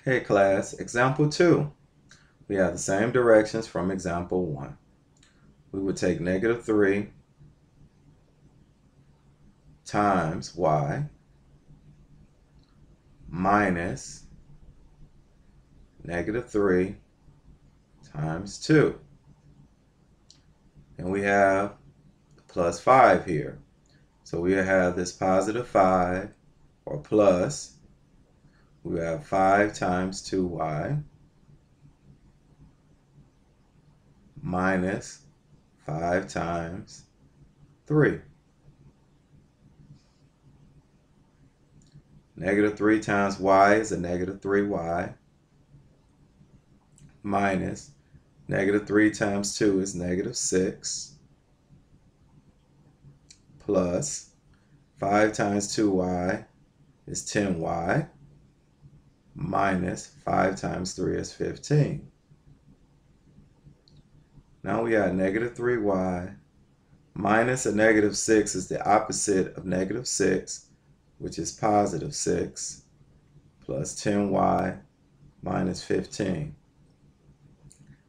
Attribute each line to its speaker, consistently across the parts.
Speaker 1: Okay, class, example 2. We have the same directions from example 1. We would take negative 3 times y minus negative 3 times 2. And we have plus 5 here. So we have this positive 5 or plus. We have 5 times 2y minus 5 times 3. Negative 3 times y is a negative 3y minus negative 3 times 2 is negative 6 plus 5 times 2y is 10y minus 5 times 3 is 15. Now we have negative 3y minus a negative 6 is the opposite of negative 6, which is positive 6, plus 10y minus 15.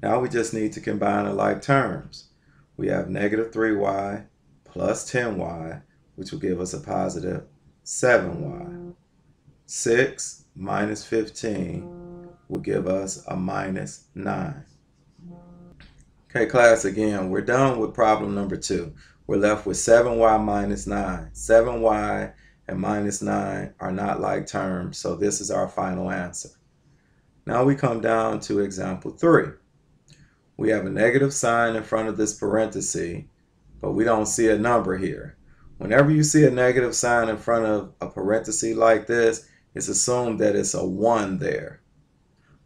Speaker 1: Now we just need to combine the like terms. We have negative 3y plus 10y, which will give us a positive 7y. 6 minus 15 will give us a minus 9. Okay, class, again, we're done with problem number 2. We're left with 7y minus 9. 7y and minus 9 are not like terms, so this is our final answer. Now we come down to example 3. We have a negative sign in front of this parenthesis, but we don't see a number here. Whenever you see a negative sign in front of a parenthesis like this, it's assumed that it's a 1 there.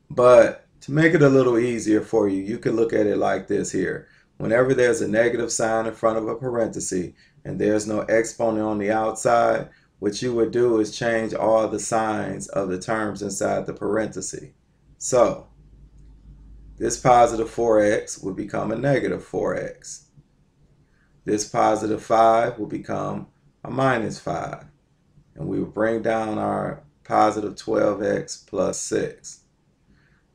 Speaker 1: But to make it a little easier for you, you can look at it like this here. Whenever there's a negative sign in front of a parenthesis and there's no exponent on the outside, what you would do is change all the signs of the terms inside the parenthesis. So this positive 4x will become a negative 4x. This positive 5 will become a minus 5. And we will bring down our positive 12x plus 6.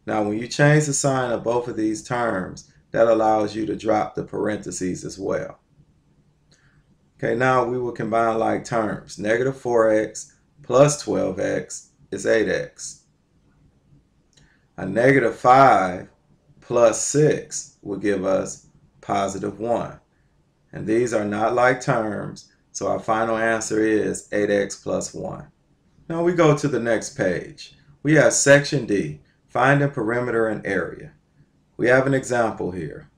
Speaker 1: Now, when you change the sign of both of these terms, that allows you to drop the parentheses as well. Okay, now we will combine like terms. Negative 4x plus 12x is 8x. A negative 5 plus 6 will give us positive 1. And these are not like terms, so our final answer is 8x plus 1. Now we go to the next page. We have section D, find the perimeter and area. We have an example here.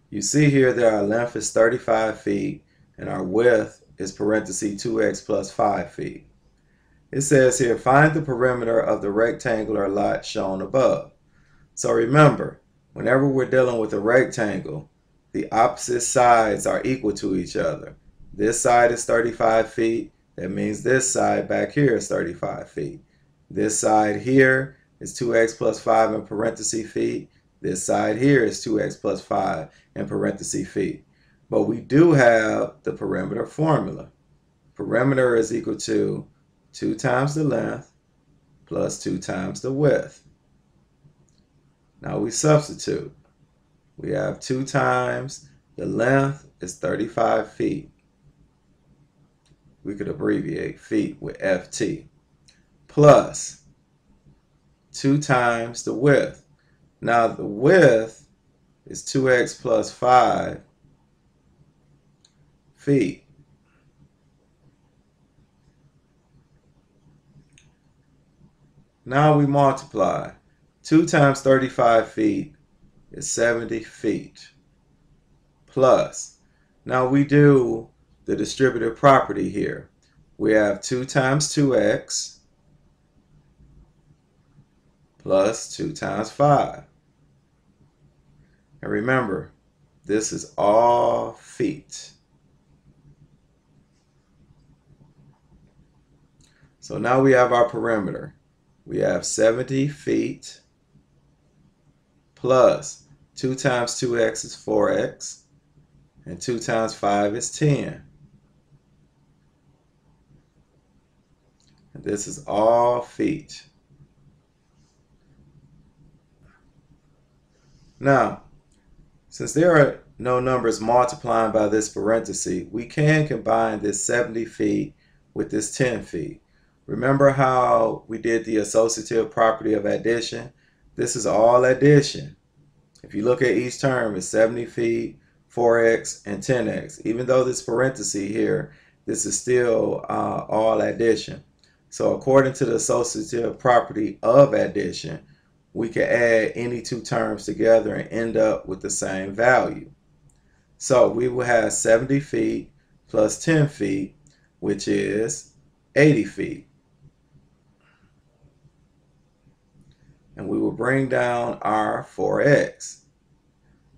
Speaker 1: You see here that our length is 35 feet and our width is parenthesis 2x plus 5 feet. It says here, find the perimeter of the rectangular lot shown above. So remember, whenever we're dealing with a rectangle, the opposite sides are equal to each other. This side is 35 feet. That means this side back here is 35 feet. This side here is 2x plus 5 in parentheses feet. This side here is 2x plus 5 in parentheses feet. But we do have the perimeter formula. Perimeter is equal to 2 times the length plus 2 times the width. Now we substitute. We have 2 times the length is 35 feet. We could abbreviate feet with FT. Plus 2 times the width. Now the width is 2x plus 5 feet. Now we multiply. 2 times 35 feet is 70 feet. Plus, now we do the distributive property here. We have 2 times 2x plus 2 times 5. And remember, this is all feet. So now we have our perimeter. We have 70 feet plus 2 times 2x is 4x, and 2 times 5 is 10. And this is all feet. Now, since there are no numbers multiplying by this parenthesis, we can combine this 70 feet with this 10 feet. Remember how we did the associative property of addition? This is all addition. If you look at each term, it's 70 feet, 4x, and 10x. Even though this parenthesis here, this is still all addition. So according to the associative property of addition, we can add any two terms together and end up with the same value. So we will have 70 feet plus 10 feet, which is 80 feet. And we will bring down our 4x.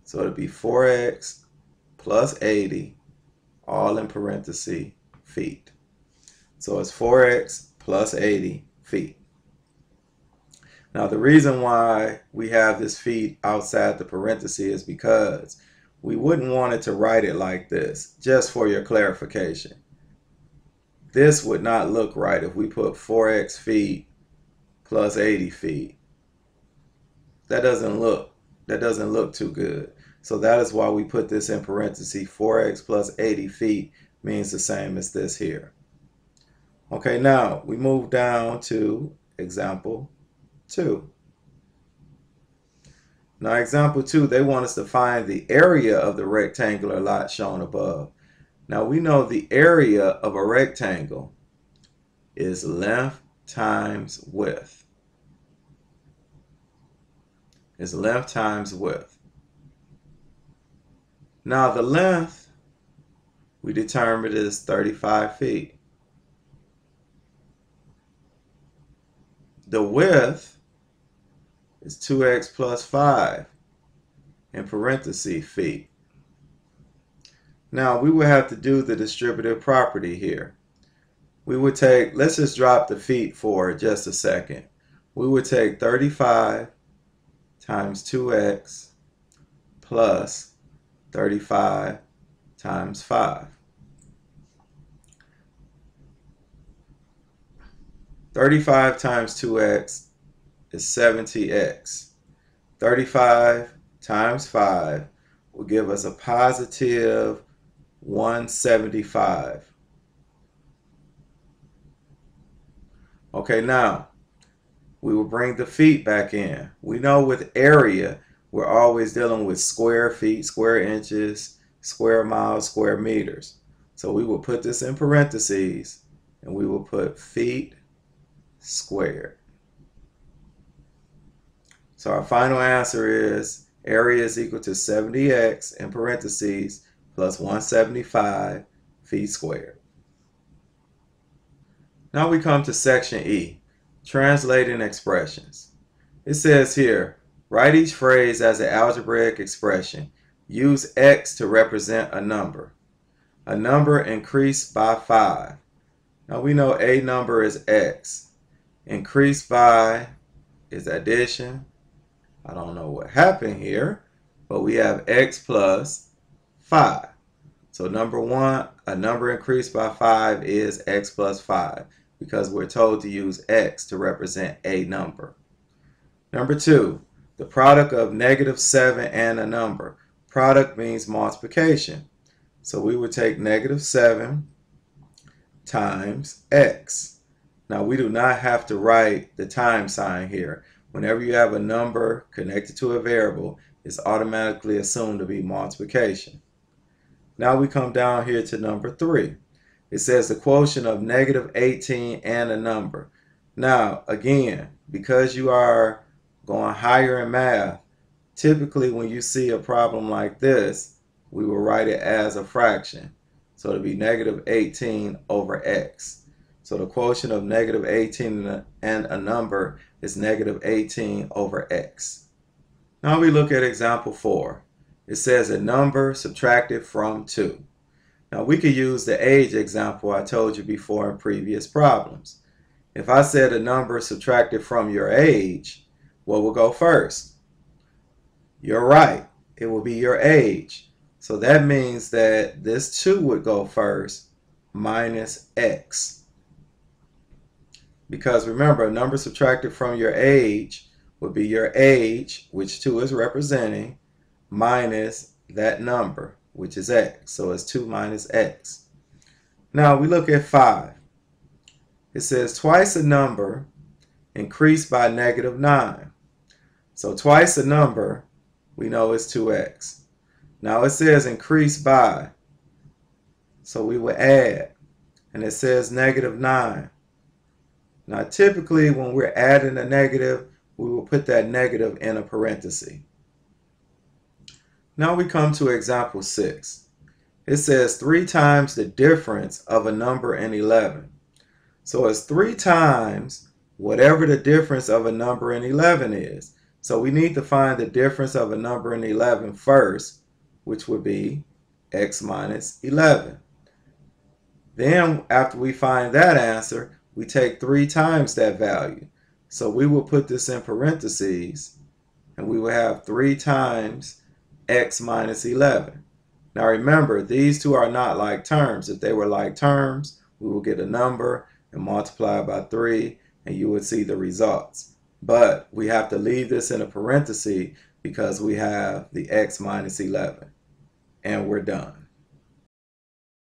Speaker 1: So it'll be 4x plus 80, all in parentheses, feet. So it's 4x plus 80 feet. Now the reason why we have this feet outside the parentheses is because we wouldn't want it to write it like this, just for your clarification. This would not look right if we put 4x feet plus 80 feet. That doesn't look too good. So that is why we put this in parentheses. 4x plus 80 feet means the same as this here. Okay, now we move down to example 2. Now example 2, they want us to find the area of the rectangular lot shown above. Now we know the area of a rectangle is length times width. Is length times width. Now the length we determined is 35 feet. The width is 2x plus 5 in parentheses feet. Now we would have to do the distributive property here. We would take, let's just drop the feet for just a second. We would take 35 times 2x plus 35 times 5. 35 times 2x is 70x. 35 times 5 will give us a positive 175. Okay, now we will bring the feet back in. We know with area, we're always dealing with square feet, square inches, square miles, square meters. So we will put this in parentheses and we will put feet squared. So our final answer is area is equal to 70x in parentheses plus 175 feet squared. Now we come to section E, translating expressions. It says here, write each phrase as an algebraic expression. Use x to represent a number. A number increased by 5. Now we know a number is x. Increased by is addition. I don't know what happened here, but we have x plus 5. So number 1, a number increased by 5 is x plus 5 because we're told to use x to represent a number. Number 2, the product of -7 and a number. Product means multiplication. So we would take -7 times x. Now we do not have to write the times sign here. Whenever you have a number connected to a variable, it's automatically assumed to be multiplication. Now we come down here to number 3. It says the quotient of -18 and a number. Now again, because you are going higher in math, typically when you see a problem like this, we will write it as a fraction. So it'll be -18 over x. So the quotient of -18 and a number is -18 over x. Now we look at example 4. It says a number subtracted from 2. Now we could use the age example I told you before in previous problems. If I said a number subtracted from your age, what will go first? You're right, it will be your age. So that means that this 2 would go first minus x. Because remember, a number subtracted from your age would be your age, which 2 is representing, minus that number, which is x. So it's 2 minus x. Now we look at 5. It says twice a number increased by -9. So twice a number, we know is 2x. Now it says increase by, so we will add, and it says -9. Now typically when we're adding a negative, we will put that negative in a parenthesis. Now we come to example 6. It says 3 times the difference of a number and 11. So it's 3 times whatever the difference of a number and 11 is. So we need to find the difference of a number and 11 first, which would be x minus 11. Then after we find that answer, we take 3 times that value. So we will put this in parentheses, and we will have 3 times x minus 11. Now remember, these two are not like terms. If they were like terms, we will get a number and multiply by 3, and you would see the results. But we have to leave this in a parenthesis because we have the x minus 11. And we're done.